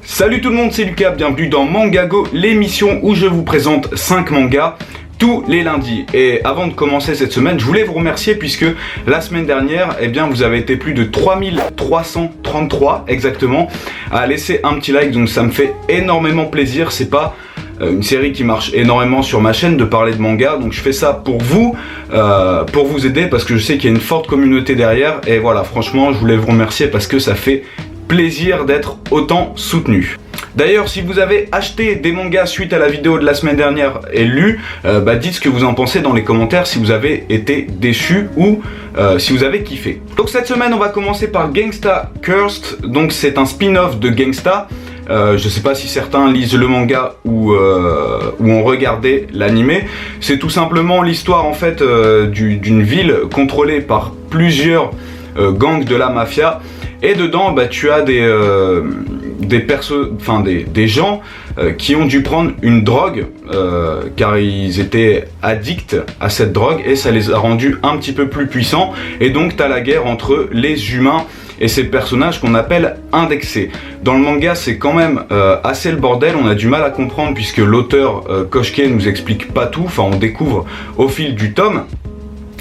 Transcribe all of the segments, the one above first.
Salut tout le monde, c'est Lucas, bienvenue dans Mangago, l'émission où je vous présente 5 mangas tous les lundis. Et avant de commencer cette semaine, je voulais vous remercier puisque la semaine dernière, vous avez été plus de 3333 exactement à laisser un petit like, donc ça me fait énormément plaisir. C'est pas une série qui marche énormément sur ma chaîne de parler de manga, donc je fais ça pour vous aider parce que je sais qu'il y a une forte communauté derrière. Et voilà, franchement, je voulais vous remercier parce que ça fait plaisir d'être autant soutenu. D'ailleurs, si vous avez acheté des mangas suite à la vidéo de la semaine dernière et lu, dites ce que vous en pensez dans les commentaires, si vous avez été déçu ou si vous avez kiffé. Donc cette semaine, on va commencer par Gangsta Cursed. Donc c'est un spin-off de Gangsta. Je sais pas si certains lisent le manga ou ont regardé l'animé. C'est tout simplement l'histoire en fait d'une ville contrôlée par plusieurs gangs de la mafia. Et dedans, tu as des gens qui ont dû prendre une drogue car ils étaient addicts à cette drogue et ça les a rendus un petit peu plus puissants. Et donc, tu as la guerre entre les humains et ces personnages qu'on appelle indexés. Dans le manga, c'est quand même assez le bordel, on a du mal à comprendre puisque l'auteur Koshke nous explique pas tout, enfin on découvre au fil du tome.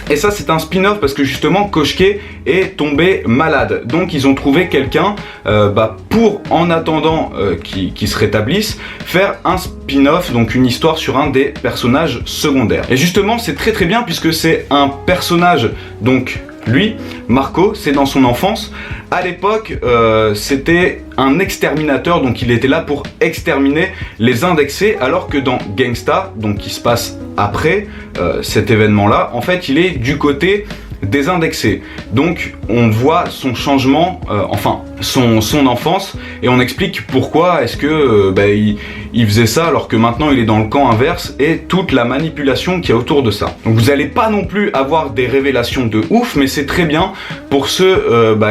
Et ça c'est un spin-off parce que justement Koshke est tombé malade. Donc ils ont trouvé quelqu'un pour, en attendant qu'il se rétablisse, faire un spin-off, donc une histoire sur un des personnages secondaires. Et justement c'est très très bien puisque c'est un personnage, donc lui, Marco, c'est dans son enfance. À l'époque, c'était un exterminateur, donc il était là pour exterminer les indexés, alors que dans Gangsta, donc qui se passe après cet événement-là, en fait, il est du côté des indexés. Donc, on voit son changement, son enfance, et on explique pourquoi est-ce que il faisait ça alors que maintenant il est dans le camp inverse et toute la manipulation qu'il y a autour de ça. Donc vous n'allez pas non plus avoir des révélations de ouf, mais c'est très bien pour ceux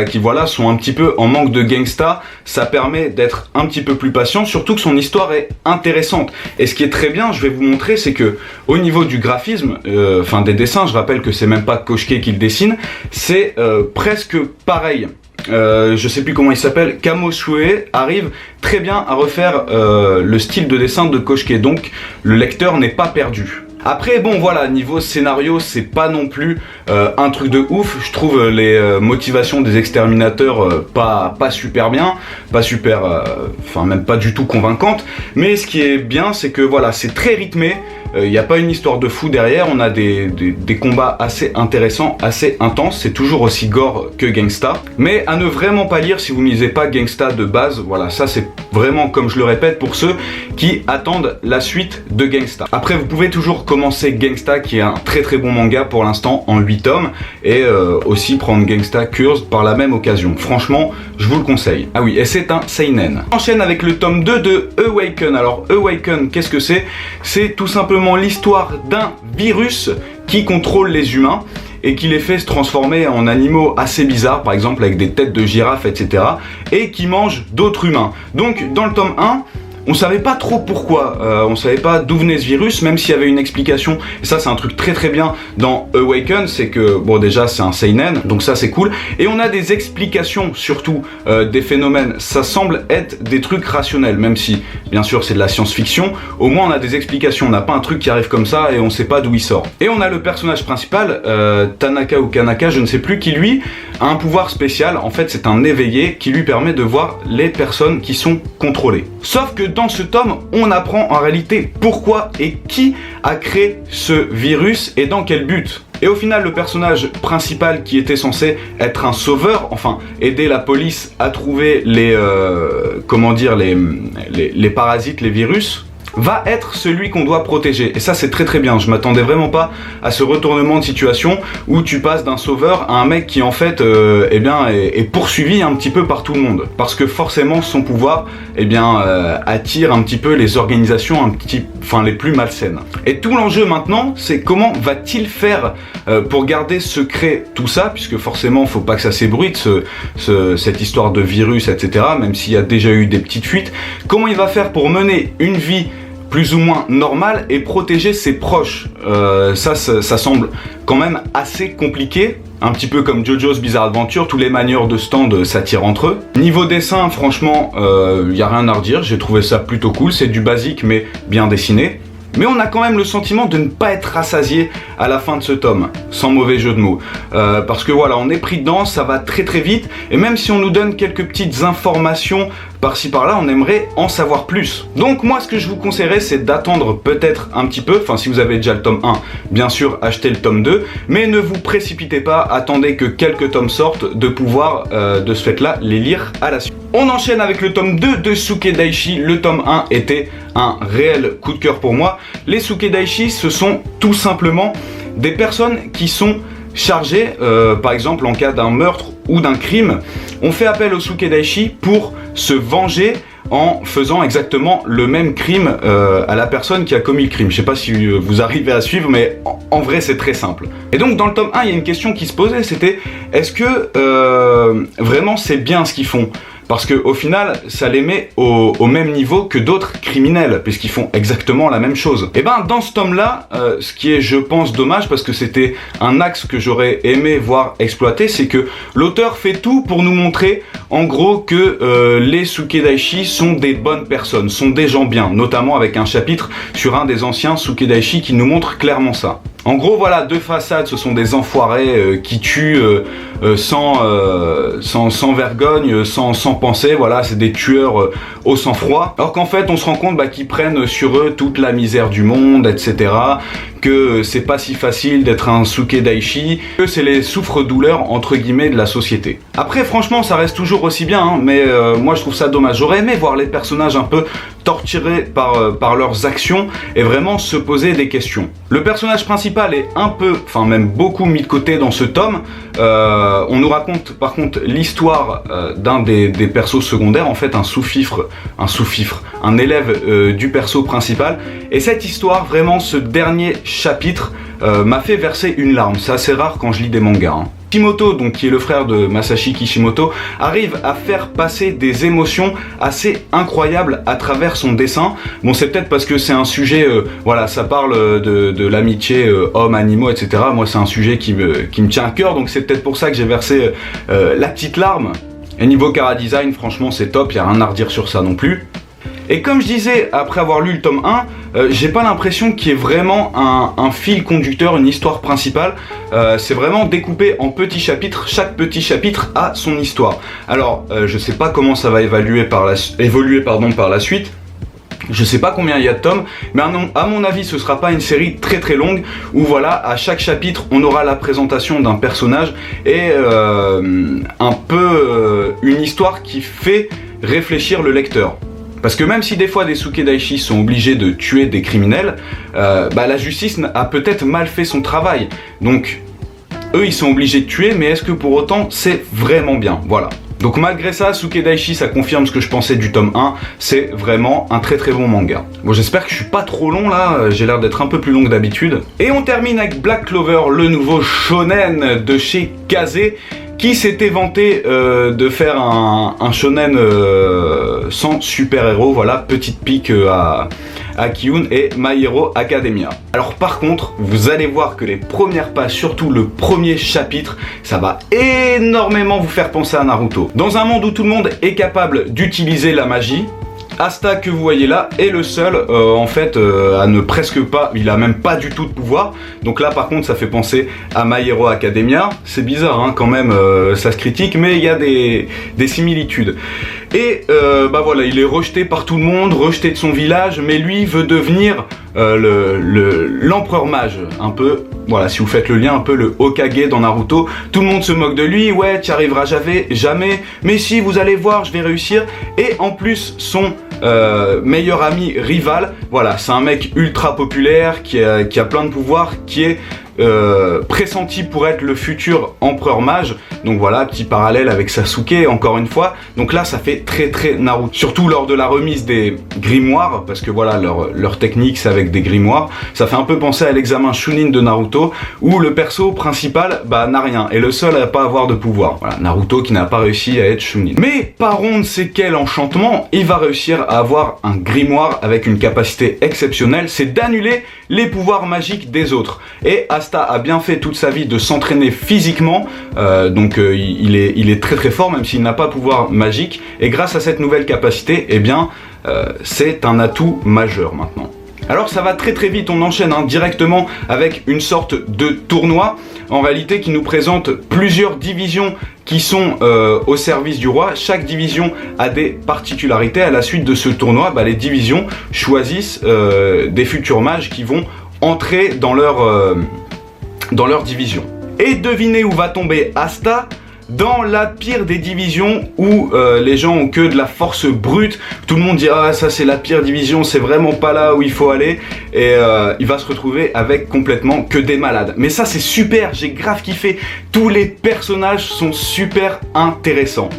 qui sont un petit peu en manque de Gangsta. Ça permet d'être un petit peu plus patient, surtout que son histoire est intéressante. Et ce qui est très bien, je vais vous montrer, c'est que au niveau du graphisme, des dessins, je rappelle que c'est même pas Koshke qui le dessine, c'est presque pareil. Je sais plus comment il s'appelle, Kamosue arrive très bien à refaire le style de dessin de Koshke, donc le lecteur n'est pas perdu. Après bon voilà, niveau scénario c'est pas non plus un truc de ouf. Je trouve les motivations des exterminateurs pas super bien, pas super, même pas du tout convaincantes. Mais ce qui est bien c'est que voilà, c'est très rythmé. Il n'y a pas une histoire de fou derrière, on a des combats assez intéressants, assez intenses, c'est toujours aussi gore que Gangsta. Mais à ne vraiment pas lire si vous ne lisez pas Gangsta de base, voilà, ça c'est vraiment, comme je le répète, pour ceux qui attendent la suite de Gangsta. Après vous pouvez toujours commencer Gangsta qui est un très très bon manga pour l'instant en 8 tomes et aussi prendre Gangsta Cursed par la même occasion. Franchement, je vous le conseille. Ah oui, et c'est un seinen. On enchaîne avec le tome 2 de Awaken. Alors Awaken, qu'est-ce que c'est? C'est tout simplement l'histoire d'un virus qui contrôle les humains et qui les fait se transformer en animaux assez bizarres, par exemple avec des têtes de girafes, etc. et qui mange d'autres humains. Donc dans le tome 1, on savait pas trop pourquoi, on savait pas d'où venait ce virus, même s'il y avait une explication. Et ça c'est un truc très très bien dans Awaken, c'est que bon déjà c'est un seinen, donc ça c'est cool. Et on a des explications surtout des phénomènes. Ça semble être des trucs rationnels, même si bien sûr c'est de la science-fiction. Au moins on a des explications, on n'a pas un truc qui arrive comme ça et on sait pas d'où il sort. Et on a le personnage principal, Tanaka ou Kanaka, je ne sais plus, qui lui a un pouvoir spécial. En fait c'est un éveillé qui lui permet de voir les personnes qui sont contrôlées. Sauf que dans ce tome, on apprend en réalité pourquoi et qui a créé ce virus et dans quel but. Et au final, le personnage principal qui était censé être un sauveur, enfin aider la police à trouver les parasites, les virus, va être celui qu'on doit protéger. Et ça c'est très très bien, je m'attendais vraiment pas à ce retournement de situation où tu passes d'un sauveur à un mec qui en fait est poursuivi un petit peu par tout le monde. Parce que forcément son pouvoir attire un petit peu les organisations les plus malsaines. Et tout l'enjeu maintenant c'est comment va-t-il faire pour garder secret tout ça, puisque forcément faut pas que ça s'ébruite cette histoire de virus, etc. même s'il y a déjà eu des petites fuites. Comment il va faire pour mener une vie plus ou moins normal et protéger ses proches. Ça semble quand même assez compliqué. Un petit peu comme JoJo's Bizarre Adventure, tous les manieurs de stand s'attirent entre eux. Niveau dessin, franchement, y a rien à redire, j'ai trouvé ça plutôt cool, c'est du basique mais bien dessiné. Mais on a quand même le sentiment de ne pas être rassasié à la fin de ce tome, sans mauvais jeu de mots. Parce que voilà, on est pris dedans, ça va très très vite, et même si on nous donne quelques petites informations par-ci par-là, on aimerait en savoir plus. Donc moi, ce que je vous conseillerais, c'est d'attendre peut-être un petit peu, enfin si vous avez déjà le tome 1, bien sûr, achetez le tome 2, mais ne vous précipitez pas, attendez que quelques tomes sortent, de pouvoir, de ce fait-là, les lire à la suite. On enchaîne avec le tome 2 de Sukedaishi. Le tome 1 était un réel coup de cœur pour moi. Les Sukedaishi, ce sont tout simplement des personnes qui sont chargées, par exemple en cas d'un meurtre ou d'un crime, on fait appel au Sukedaishi pour se venger en faisant exactement le même crime à la personne qui a commis le crime. Je sais pas si vous arrivez à suivre, mais en vrai c'est très simple. Et donc dans le tome 1, il y a une question qui se posait, c'était est-ce que vraiment c'est bien ce qu'ils font ? Parce qu'au final, ça les met au même niveau que d'autres criminels, puisqu'ils font exactement la même chose. Et ben dans ce tome-là, ce qui est, je pense, dommage, parce que c'était un axe que j'aurais aimé voir exploiter, c'est que l'auteur fait tout pour nous montrer, en gros, que les Sukedaishi sont des bonnes personnes, sont des gens bien, notamment avec un chapitre sur un des anciens Sukedaishi qui nous montre clairement ça. En gros, voilà, de façade, ce sont des enfoirés qui tuent sans vergogne, sans penser. Voilà, c'est des tueurs au sang-froid. Alors qu'en fait, on se rend compte qu'ils prennent sur eux toute la misère du monde, etc. Que c'est pas si facile d'être un Sukedaishi, que c'est les souffre-douleurs entre guillemets de la société. Après, franchement, ça reste toujours aussi bien, hein, mais moi je trouve ça dommage. J'aurais aimé voir les personnages un peu torturés par leurs actions et vraiment se poser des questions. Le personnage principal est un peu, enfin même beaucoup mis de côté dans ce tome. On nous raconte par contre l'histoire d'un des persos secondaires, en fait un sous-fifre, un élève du perso principal. Et cette histoire, vraiment ce dernier chapitre m'a fait verser une larme. C'est assez rare quand je lis des mangas, hein. Kishimoto, donc qui est le frère de Masashi Kishimoto, arrive à faire passer des émotions assez incroyables à travers son dessin. Bon, c'est peut-être parce que c'est un sujet, voilà, ça parle de l'amitié homme-animaux, etc. Moi, c'est un sujet qui me tient à cœur, donc c'est peut-être pour ça que j'ai versé la petite larme. Et niveau chara design, franchement, c'est top, il n'y a rien à redire sur ça non plus. Et comme je disais, après avoir lu le tome 1, j'ai pas l'impression qu'il y ait vraiment un fil conducteur, une histoire principale. C'est vraiment découpé en petits chapitres, chaque petit chapitre a son histoire. Alors, je sais pas comment ça va évoluer par la suite. Je sais pas combien il y a de tomes, mais à mon avis, ce sera pas une série très très longue où voilà, à chaque chapitre, on aura la présentation d'un personnage et un peu une histoire qui fait réfléchir le lecteur. Parce que même si des fois des Sukedaishi sont obligés de tuer des criminels, la justice a peut-être mal fait son travail. Donc, eux ils sont obligés de tuer, mais est-ce que pour autant c'est vraiment bien ? Voilà. Donc malgré ça, Sukedaishi, ça confirme ce que je pensais du tome 1, c'est vraiment un très très bon manga. Bon, j'espère que je suis pas trop long là, j'ai l'air d'être un peu plus long que d'habitude. Et on termine avec Black Clover, le nouveau shonen de chez Kazé, qui s'était vanté de faire un shonen sans super-héros, voilà, petite pique à Ki-un et My Hero Academia. Alors par contre, vous allez voir que les premières pages, surtout le premier chapitre, ça va énormément vous faire penser à Naruto. Dans un monde où tout le monde est capable d'utiliser la magie, Asta que vous voyez là est le seul en fait à ne presque pas, il a même pas du tout de pouvoir. Donc là par contre ça fait penser à My Hero Academia. C'est bizarre hein, quand même, ça se critique, mais il y a des similitudes. Et voilà, il est rejeté par tout le monde, rejeté de son village, mais lui veut devenir l'empereur mage, un peu, voilà, si vous faites le lien, un peu le Hokage dans Naruto. Tout le monde se moque de lui, ouais, tu n'y arriveras jamais, mais si, vous allez voir, je vais réussir. Et en plus, son meilleur ami rival, voilà, c'est un mec ultra populaire, qui a plein de pouvoirs, qui est pressenti pour être le futur empereur mage. Donc voilà, petit parallèle avec Sasuke encore une fois. Donc là ça fait très Naruto, surtout lors de la remise des grimoires, parce que voilà leur technique c'est avec des grimoires. Ça fait un peu penser à l'examen Chunin de Naruto, où le perso principal n'a rien, et le seul à pas avoir de pouvoir. Voilà, Naruto qui n'a pas réussi à être Chunin. Mais par on ne sait quel enchantement, il va réussir à avoir un grimoire avec une capacité exceptionnelle, c'est d'annuler les pouvoirs magiques des autres. Et Asta a bien fait toute sa vie de s'entraîner physiquement, donc il est très fort, même s'il n'a pas pouvoir magique, et grâce à cette nouvelle capacité, eh bien, c'est un atout majeur maintenant. Alors ça va très vite, on enchaîne directement avec une sorte de tournoi, en réalité qui nous présente plusieurs divisions qui sont au service du roi. Chaque division a des particularités. À la suite de ce tournoi, les divisions choisissent des futurs mages qui vont entrer dans leur division. Et devinez où va tomber Asta? Dans la pire des divisions où les gens ont que de la force brute. Tout le monde dit ah ça c'est la pire division, c'est vraiment pas là où il faut aller, et il va se retrouver avec complètement que des malades. Mais ça c'est super, j'ai grave kiffé, tous les personnages sont super intéressants.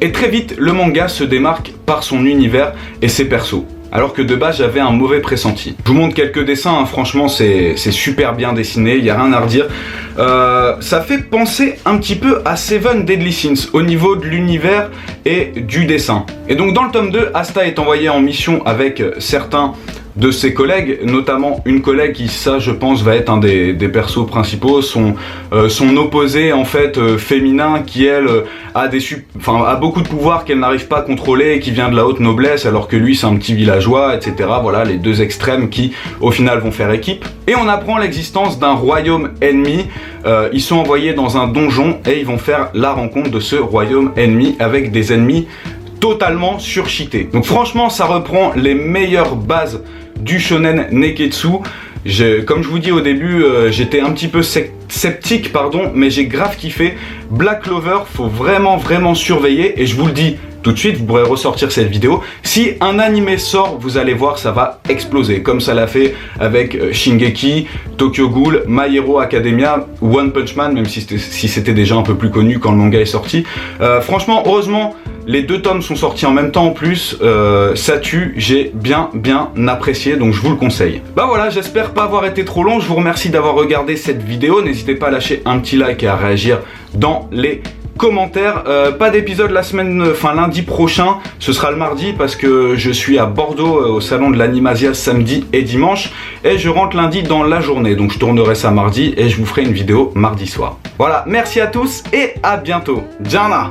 Et très vite le manga se démarque par son univers et ses persos. Alors que de base j'avais un mauvais pressenti. Je vous montre quelques dessins, franchement c'est super bien dessiné, il n'y a rien à redire. Ça fait penser un petit peu à Seven Deadly Sins au niveau de l'univers et du dessin. Et donc dans le tome 2, Asta est envoyé en mission avec certains de ses collègues, notamment une collègue qui, ça je pense, va être un des persos principaux, son opposé en fait féminin, qui elle a beaucoup de pouvoirs qu'elle n'arrive pas à contrôler et qui vient de la haute noblesse, alors que lui c'est un petit villageois, etc. Voilà les deux extrêmes qui au final vont faire équipe. Et on apprend l'existence d'un royaume ennemi. Ils sont envoyés dans un donjon et ils vont faire la rencontre de ce royaume ennemi avec des ennemis totalement surcheatés. Donc franchement ça reprend les meilleures bases du shonen Neketsu. Comme je vous dis au début, j'étais un petit peu sceptique, mais j'ai grave kiffé. Black Clover, faut vraiment surveiller, et je vous le dis tout de suite, vous pourrez ressortir cette vidéo. Si un animé sort, vous allez voir, ça va exploser, comme ça l'a fait avec Shingeki, Tokyo Ghoul, My Hero Academia, One Punch Man, même si c'était déjà un peu plus connu quand le manga est sorti. Franchement, heureusement, les deux tomes sont sortis en même temps en plus, ça tue, j'ai bien apprécié, donc je vous le conseille. Voilà, j'espère pas avoir été trop long, je vous remercie d'avoir regardé cette vidéo, n'hésitez pas à lâcher un petit like et à réagir dans les commentaires. Pas d'épisode lundi prochain, ce sera le mardi parce que je suis à Bordeaux au salon de l'Animasia samedi et dimanche, et je rentre lundi dans la journée, donc je tournerai ça mardi et je vous ferai une vidéo mardi soir. Voilà, merci à tous et à bientôt. Jana!